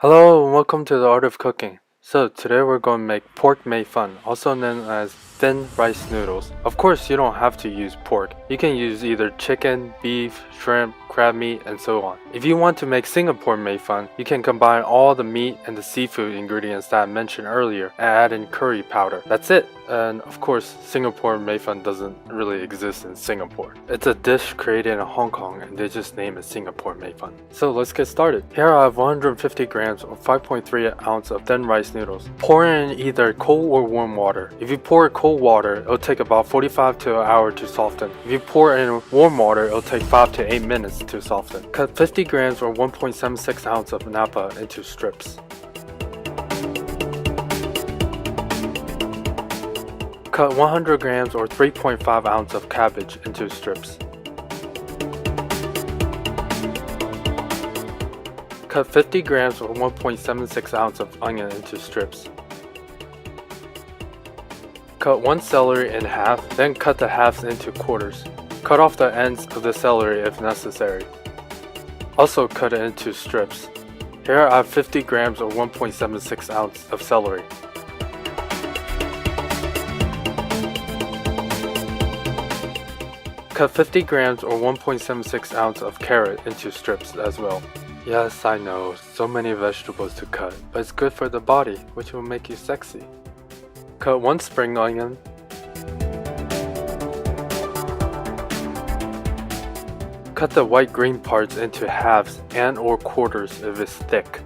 Hello and welcome to the Art of Cooking. So today we're going to make pork mei fun, also known as thin rice noodles. Of course you don't have to use pork. You can use either chicken, beef, shrimp, crab meat, and so on. If you want to make Singapore mei fun, you can combine all the meat and the seafood ingredients that I mentioned earlier and add in curry powder. That's it. And of course, Singapore mei fun doesn't really exist in Singapore. It's a dish created in Hong Kong and they just name it Singapore mei fun. So let's get started. Here I have 150 grams or 5.3 ounce of thin rice noodles. Pour in either cold or warm water. If you pour cold water, it'll take about 45 to an hour to soften. If you pour in warm water, it'll take 5 to 8 minutes to soften. Cut 50 grams or 1.76 ounce of napa into strips. Cut 100 grams or 3.5 ounce of cabbage into strips. Cut 50 grams or 1.76 ounce of onion into strips. Cut one celery in half, then cut the halves into quarters. Cut off the ends of the celery if necessary. Also cut it into strips. Here I have 50 grams or 1.76 ounce of celery. Cut 50 grams or 1.76 ounce of carrot into strips as well. Yes, I know, so many vegetables to cut, but it's good for the body, which will make you sexy. Cut one spring onion. Cut the white green parts into halves and or quarters if it's thick.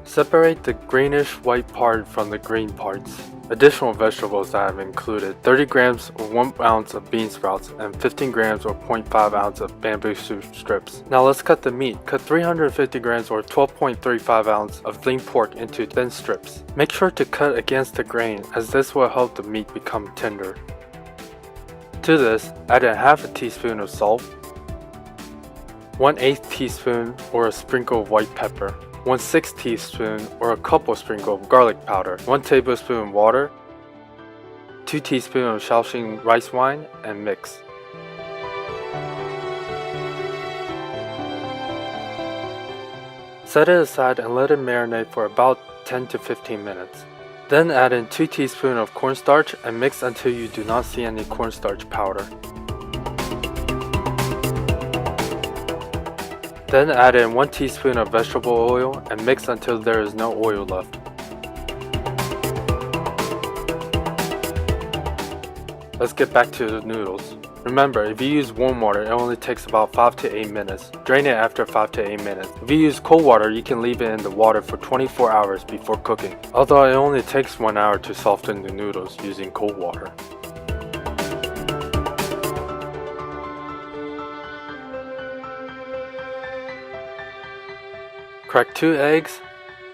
Separate the greenish white part from the green parts. Additional vegetables I have included 30 grams or 1 ounce of bean sprouts and 15 grams or 0.5 ounce of bamboo shoot strips. Now let's cut the meat. Cut 350 grams or 12.35 ounce of lean pork into thin strips. Make sure to cut against the grain as this will help the meat become tender. To this, add in half a teaspoon of salt, 1/8 teaspoon or a sprinkle of white pepper, 1/6 teaspoon or a couple sprinkle of garlic powder, 1 tablespoon water, 2 teaspoons of Shaoxing rice wine, and mix. Set it aside and let it marinate for about 10 to 15 minutes. Then add in 2 teaspoons of cornstarch and mix until you do not see any cornstarch powder. Then add in 1 teaspoon of vegetable oil and mix until there is no oil left. Let's get back to the noodles. Remember, if you use warm water, it only takes about 5 to 8 minutes. Drain it after 5 to 8 minutes. If you use cold water, you can leave it in the water for 24 hours before cooking. Although it only takes 1 hour to soften the noodles using cold water. Crack 2 eggs,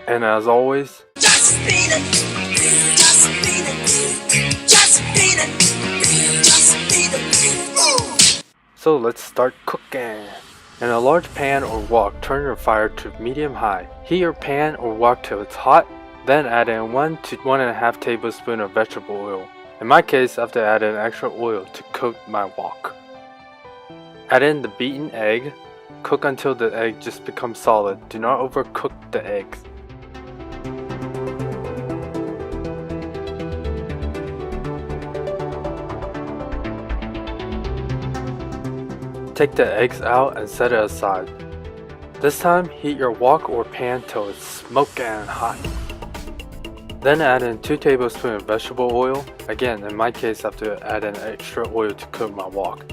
and as always, just beat it, just beat it, just beat it, just beat it. So let's start cooking. In a large pan or wok, turn your fire to medium-high. Heat your pan or wok till it's hot, then add in 1 to 1.5 tablespoons of vegetable oil. In my case, I have to add in extra oil to coat my wok. Add in the beaten egg. Cook until the egg just becomes solid. Do not overcook the eggs. Take the eggs out and set it aside. This time, heat your wok or pan till it's smoking hot. Then add in 2 tablespoons of vegetable oil. Again, in my case, I have to add in extra oil to coat my wok.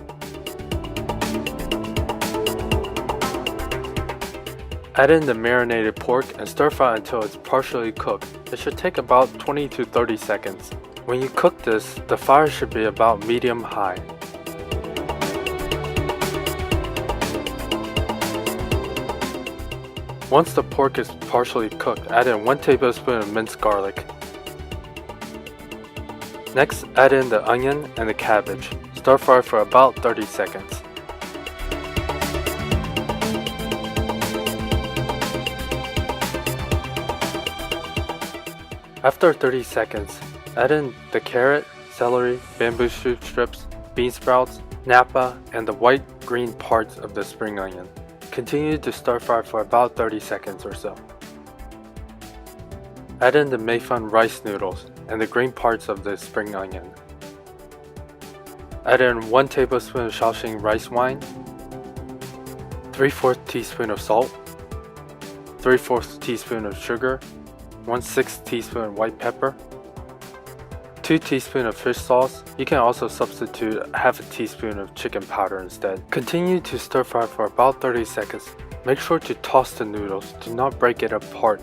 Add in the marinated pork and stir fry until it's partially cooked. It should take about 20 to 30 seconds. When you cook this, the fire should be about medium-high. Once the pork is partially cooked, add in 1 tablespoon of minced garlic. Next, add in the onion and the cabbage. Stir fry for about 30 seconds. After 30 seconds, add in the carrot, celery, bamboo shoot strips, bean sprouts, napa, and the white green parts of the spring onion. Continue to stir fry for about 30 seconds or so. Add in the Mei Fun rice noodles and the green parts of the spring onion. Add in 1 tablespoon of Shaoxing rice wine, 3/4 teaspoon of salt, 3/4 teaspoon of sugar, 1/6 teaspoon white pepper, 2 teaspoons of fish sauce. You can also substitute half a teaspoon of chicken powder instead. Continue to stir fry for about 30 seconds. Make sure to toss the noodles, do not break it apart.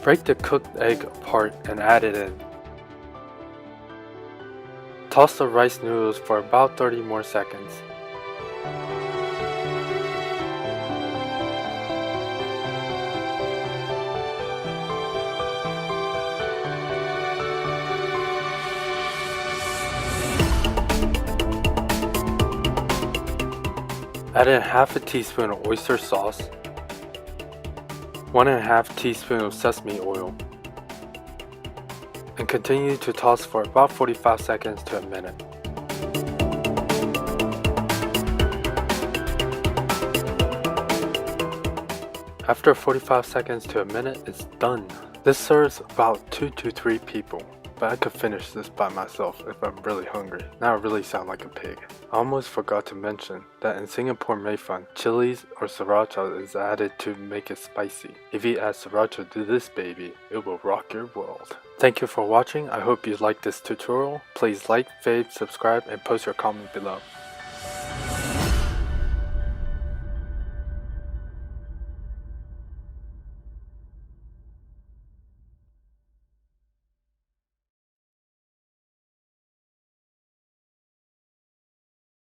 Break the cooked egg apart and add it in. Toss the rice noodles for about 30 more seconds. Add in half a teaspoon of oyster sauce, 1.5 teaspoon of sesame oil, and continue to toss for about 45 seconds to a minute. After 45 seconds to a minute, it's done. This serves about 2 to 3 people, but I could finish this by myself if I'm really hungry. Now I really sound like a pig. I almost forgot to mention that in Singapore Mei Fun, chilies or sriracha is added to make it spicy. If you add sriracha to this baby, it will rock your world. Thank you for watching. I hope you liked this tutorial. Please like, fave, subscribe, and post your comment below.